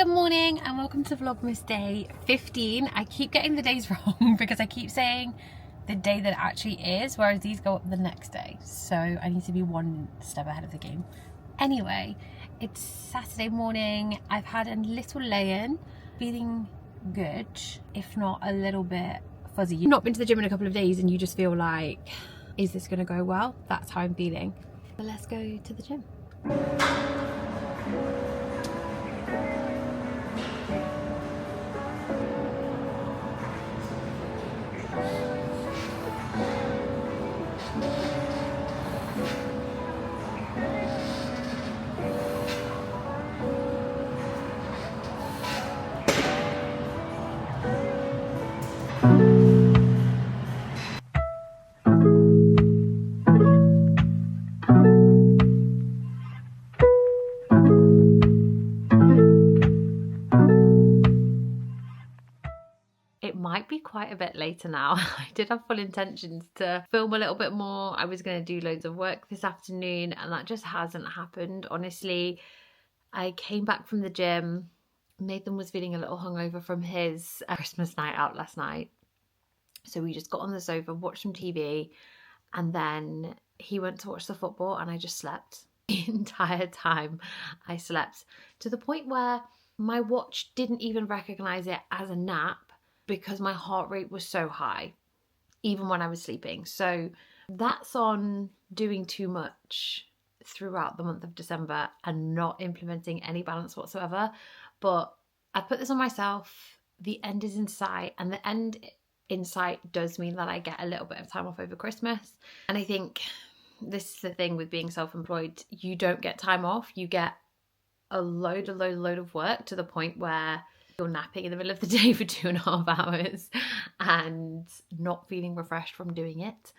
good morning and welcome to Vlogmas day 15. I keep getting the days wrong because I keep saying the day that it actually is, whereas these go up the next day. So I need to be one step ahead of the game. Anyway, it's Saturday morning. I've had a little lay-in, feeling good, if not a little bit fuzzy. You've not been to the gym in a couple of days and you just feel like, is this gonna go well? That's how I'm feeling. But let's go to the gym. It might be quite a bit later now. I did have full intentions to film a little bit more. I was going to do loads of work this afternoon and that just hasn't happened. Honestly, I came back from the gym. Nathan was feeling a little hungover from his Christmas night out last night. So we just got on the sofa, watched some TV, and then he went to watch the football and I just slept. The entire time I slept, to the point where my watch didn't even recognize it as a nap, because my heart rate was so high, even when I was sleeping. So that's on doing too much throughout the month of December and not implementing any balance whatsoever. But I put this on myself. The end is in sight, and the end in sight does mean that I get a little bit of time off over Christmas. And I think this is the thing with being self-employed. You don't get time off. You get a load of work, to the point where you're napping in the middle of the day for 2.5 hours and not feeling refreshed from doing it.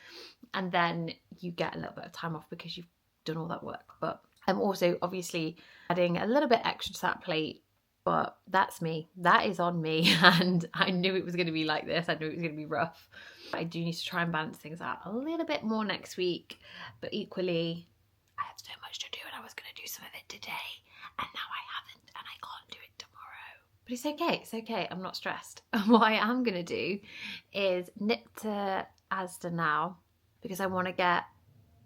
And then you get a little bit of time off because you've done all that work. But I'm also obviously adding a little bit extra to that plate, but that's me. That is on me. And I knew it was going to be like this. I knew it was going to be rough. I do need to try and balance things out a little bit more next week. But equally, I have so much to do and I was going to do some of it today. And now I haven't, and I can't do it tomorrow. But it's okay, I'm not stressed. What I am going to do is nip to Asda now, because I want to get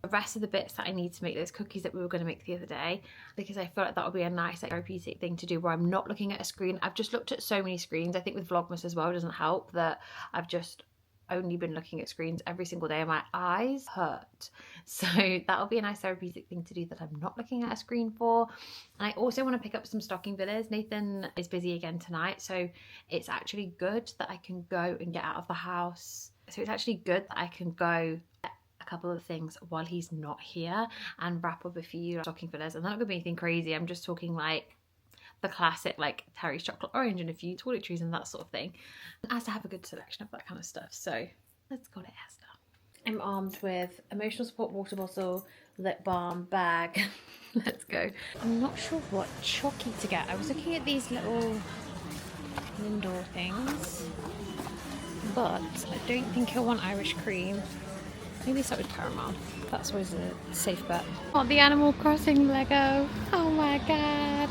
the rest of the bits that I need to make those cookies that we were going to make the other day, because I feel like that would be a nice therapeutic thing to do where I'm not looking at a screen. I've just looked at so many screens. I think with Vlogmas as well, it doesn't help that I've just only been looking at screens every single day and my eyes hurt. So that'll be a nice therapeutic thing to do that I'm not looking at a screen for. And I also want to pick up some stocking fillers. Nathan is busy again tonight, so it's actually good that I can go and get out of the house. So it's actually good that I can go get a couple of things while he's not here and wrap up a few stocking fillers. And they're not gonna be anything crazy. I'm just talking like the classic, like Terry's chocolate orange and a few toiletries and that sort of thing. And Asda have a good selection of that kind of stuff. So let's go to Asda. I'm armed with emotional support water bottle, lip balm, bag. Let's go. I'm not sure what chocky to get. I was looking at these little Lindor things, but I don't think I want Irish cream. Maybe start with caramel. That's always a safe bet. Oh, the Animal Crossing Lego. Oh my god.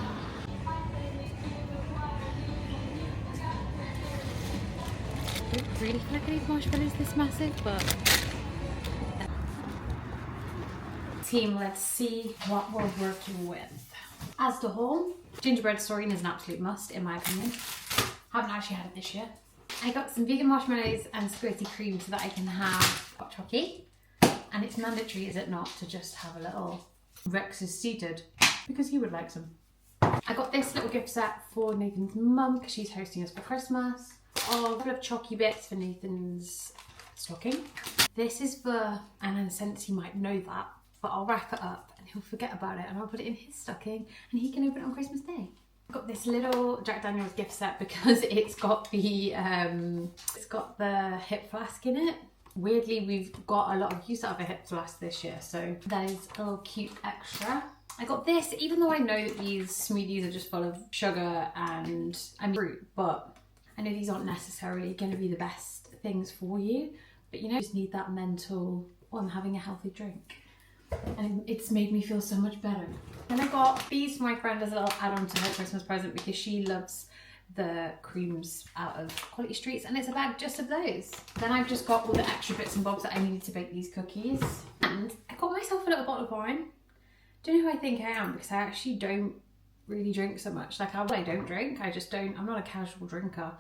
I don't really feel like I need marshmallows this massive, but team, let's see what we're working with. Asda haul. Gingerbread Story is an absolute must in my opinion. Haven't actually had it this year. I got some vegan marshmallows and squirty cream so that I can have hot chocolate. And it's mandatory, is it not, to just have a little Rex is seated, because he would like some. I got this little gift set for Nathan's mum because she's hosting us for Christmas. Oh, a couple of chalky bits for Nathan's stocking. This is for, and in a sense he might know that, but I'll wrap it up and he'll forget about it and I'll put it in his stocking and he can open it on Christmas Day. I've got this little Jack Daniel's gift set because it's got the hip flask in it. Weirdly, we've got a lot of use out of a hip flask this year, so that is a little cute extra. I got this, even though I know that these smoothies are just full of sugar and fruit, but I know these aren't necessarily going to be the best things for you, but you know, you just need that mental, oh, I'm having a healthy drink. and it's made me feel so much better. Then I got these for my friend as a little add-on to her Christmas present because she loves the creams out of Quality Streets, and it's a bag just of those. Then I've just got all the extra bits and bobs that I needed to bake these cookies, and I got myself a little bottle of wine. Don't know who I think I am, because I actually don't really drink so much. Like, I don't drink, I just don't, I'm not a casual drinker.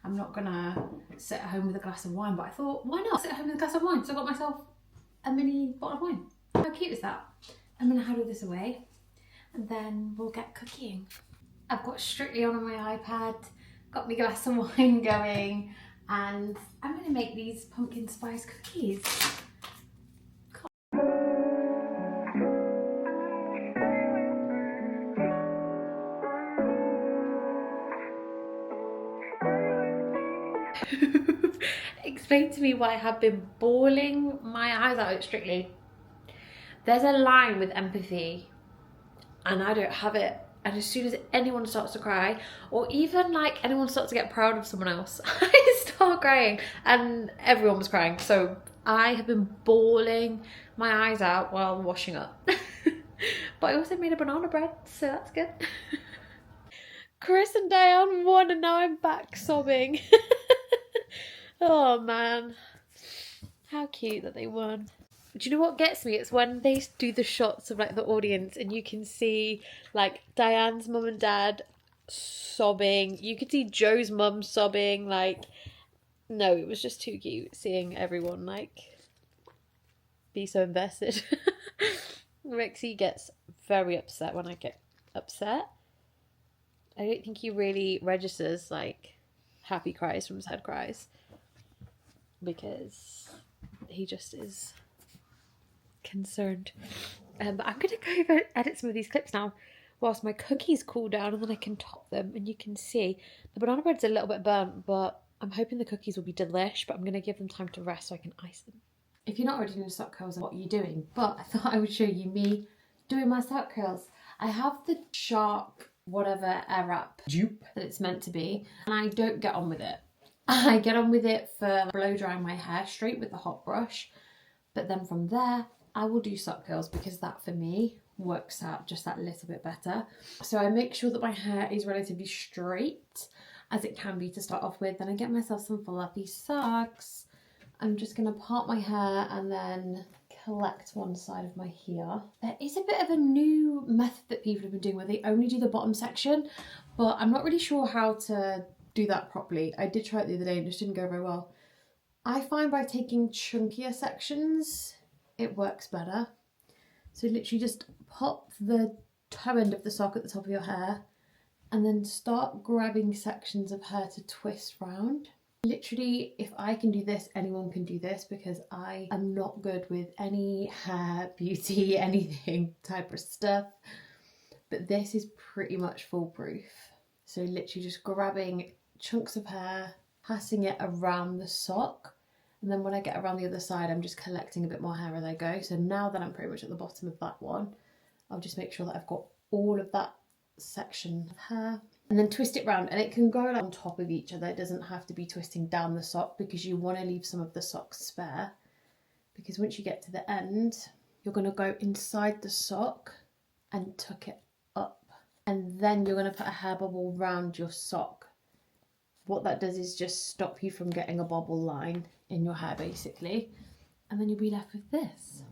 I'm not gonna sit at home with a glass of wine, but I thought, why not sit at home with a glass of wine? So I got myself a mini bottle of wine. How cute is that? I'm gonna huddle this away, and then we'll get cooking. I've got Strictly on my iPad, got my glass of wine going, and I'm going to make these pumpkin spice cookies. Explain to me why I have been bawling my eyes out at Strictly. There's a line with empathy, and I don't have it. And as soon as anyone starts to cry, or even like anyone starts to get proud of someone else, I start crying, and everyone was crying. So I have been bawling my eyes out while washing up. But I also made a banana bread, so that's good. Chris and Diane won, and now I'm back sobbing. Oh man, how cute that they won. Do you know what gets me? It's when they do the shots of like the audience and you can see like Diane's mum and dad sobbing. You could see Joe's mum sobbing. Like, no, it was just too cute seeing everyone like be so invested. Rixie gets very upset when I get upset. I don't think he really registers like happy cries from sad cries, because he just is concerned. But I'm gonna go over edit some of these clips now whilst my cookies cool down, and then I can top them, and you can see the banana bread's a little bit burnt, but I'm hoping the cookies will be delish. But I'm gonna give them time to rest so I can ice them. If you're not already doing sock curls, what are you doing? But I thought I would show you me doing my sock curls. I have the Shark whatever air wrap dupe that it's meant to be, and I don't get on with it. I get on with it for blow drying my hair straight with the hot brush, but then from there I will do sock curls because that for me works out just that little bit better. So I make sure that my hair is relatively straight as it can be to start off with. Then I get myself some fluffy socks. I'm just going to part my hair and then collect one side of my hair. There is a bit of a new method that people have been doing where they only do the bottom section, but I'm not really sure how to do that properly. I did try it the other day and it just didn't go very well. I find by taking chunkier sections it works better. So literally just pop the toe end of the sock at the top of your hair and then start grabbing sections of hair to twist round. Literally, if I can do this, anyone can do this, because I am not good with any hair, beauty, anything type of stuff. But this is pretty much foolproof. So literally just grabbing chunks of hair, passing it around the sock, and then when I get around the other side, I'm just collecting a bit more hair as I go. So now that I'm pretty much at the bottom of that one, I'll just make sure that I've got all of that section of hair, and then twist it round, and it can go like on top of each other. It doesn't have to be twisting down the sock, because you want to leave some of the sock spare, because once you get to the end, you're going to go inside the sock and tuck it up, and then you're going to put a hair bubble round your sock. What that does is just stop you from getting a bobble line in your hair basically, and then you'll be left with this.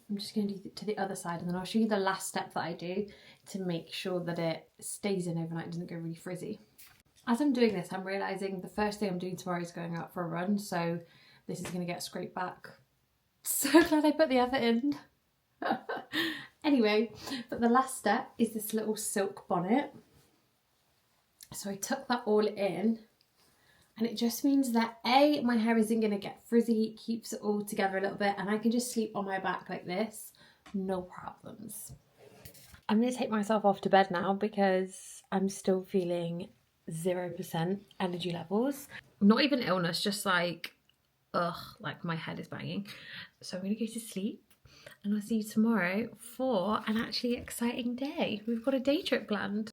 I'm just going to do it to the other side, and then I'll show you the last step that I do to make sure that it stays in overnight, doesn't go really frizzy. As I'm doing this, I'm realising the first thing I'm doing tomorrow is going out for a run, so this is going to get scraped back. So glad I put the effort in. Anyway, but the last step is this little silk bonnet. So I tuck that all in, and it just means that A, my hair isn't going to get frizzy, it keeps it all together a little bit, and I can just sleep on my back like this, no problems. I'm going to take myself off to bed now because I'm still feeling 0% energy levels. Not even illness, just like, ugh, like my head is banging. So I'm going to go to sleep, and I'll see you tomorrow for an actually exciting day. We've got a day trip planned.